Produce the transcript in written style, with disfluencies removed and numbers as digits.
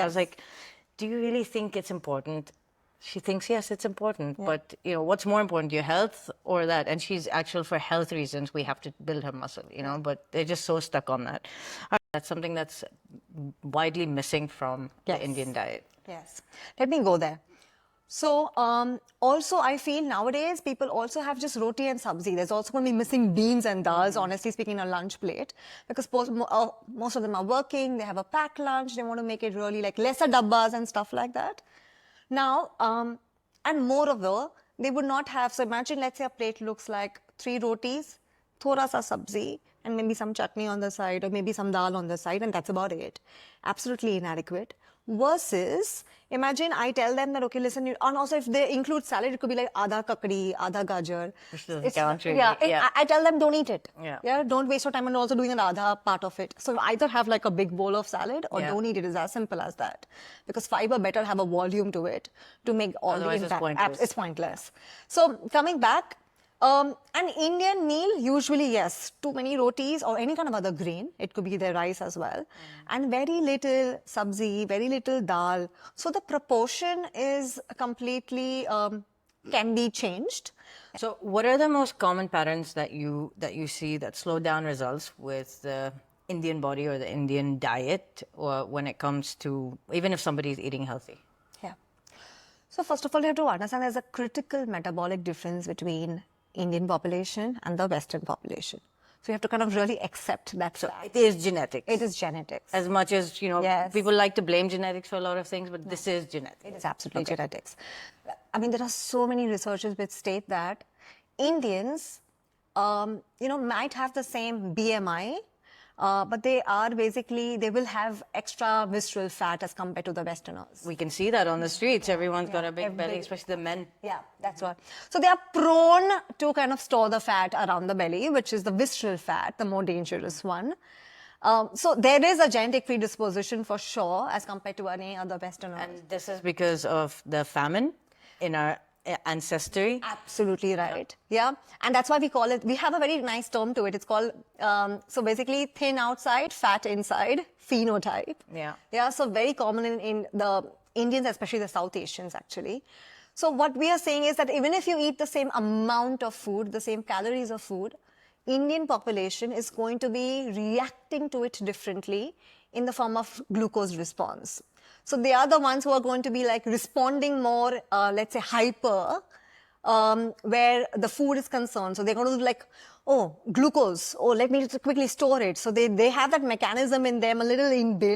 was like, do you really think it's important? She thinks, yes, it's important. But, what's more important, your health or that? And she's actual for health reasons, we have to build her muscle, but they're just so stuck on that. That's something that's widely missing from the Indian diet. Yes. Let me go there. So, also I feel nowadays people also have just roti and sabzi. There's also going to be missing beans and dals, honestly speaking, on a lunch plate. Because most of them are working, they have a packed lunch, they want to make it really like lesser dabbas and stuff like that. Now, and moreover, they would not have, so imagine, let's say a plate looks like 3 rotis, thoda sa sabzi, and maybe some chutney on the side, or maybe some dal on the side, and that's about it. Absolutely inadequate. Versus, imagine I tell them that, okay, listen, and also if they include salad, it could be like adha kakdi, adha gajar. I tell them don't eat it. Don't waste your time on also doing an adha part of it. So either have like a big bowl of salad or don't eat it. It's as simple as that. Because fiber better have a volume to it to make all the impact. It's pointless. So coming back, an Indian meal, usually, yes, too many rotis or any kind of other grain. It could be the rice as well. And very little sabzi, very little dal. So the proportion is completely, can be changed. So what are the most common patterns that you see that slow down results with the Indian body or the Indian diet, or when it comes to, even if somebody is eating healthy? Yeah. So first of all, you have to understand there's a critical metabolic difference between Indian population and the Western population. So you have to kind of really accept that. So it is genetics. It is genetics. As much as, people like to blame genetics for a lot of things, but this is genetics. It is absolutely genetics. I mean, there are so many researchers which state that Indians, might have the same BMI, but they will have extra visceral fat as compared to the Westerners. We can see that on the streets. Everyone's got a big belly, especially the men. Yeah, that's what. So they are prone to kind of store the fat around the belly, which is the visceral fat, the more dangerous one. So there is a genetic predisposition for sure as compared to any other Westerners. And this is because of the famine in our ancestry? Absolutely right. Yeah. And that's why we call it, we have a very nice term to it. It's called, so basically thin outside, fat inside, phenotype. Yeah. So very common in the Indians, especially the South Asians actually. So what we are saying is that even if you eat the same amount of food, the same calories of food, Indian population is going to be reacting to it differently in the form of glucose response. So they are the ones who are going to be like responding more, let's say hyper, where the food is concerned. So they're going to be like, oh, glucose, oh, let me quickly store it. So they have that mechanism in them a little inbuilt.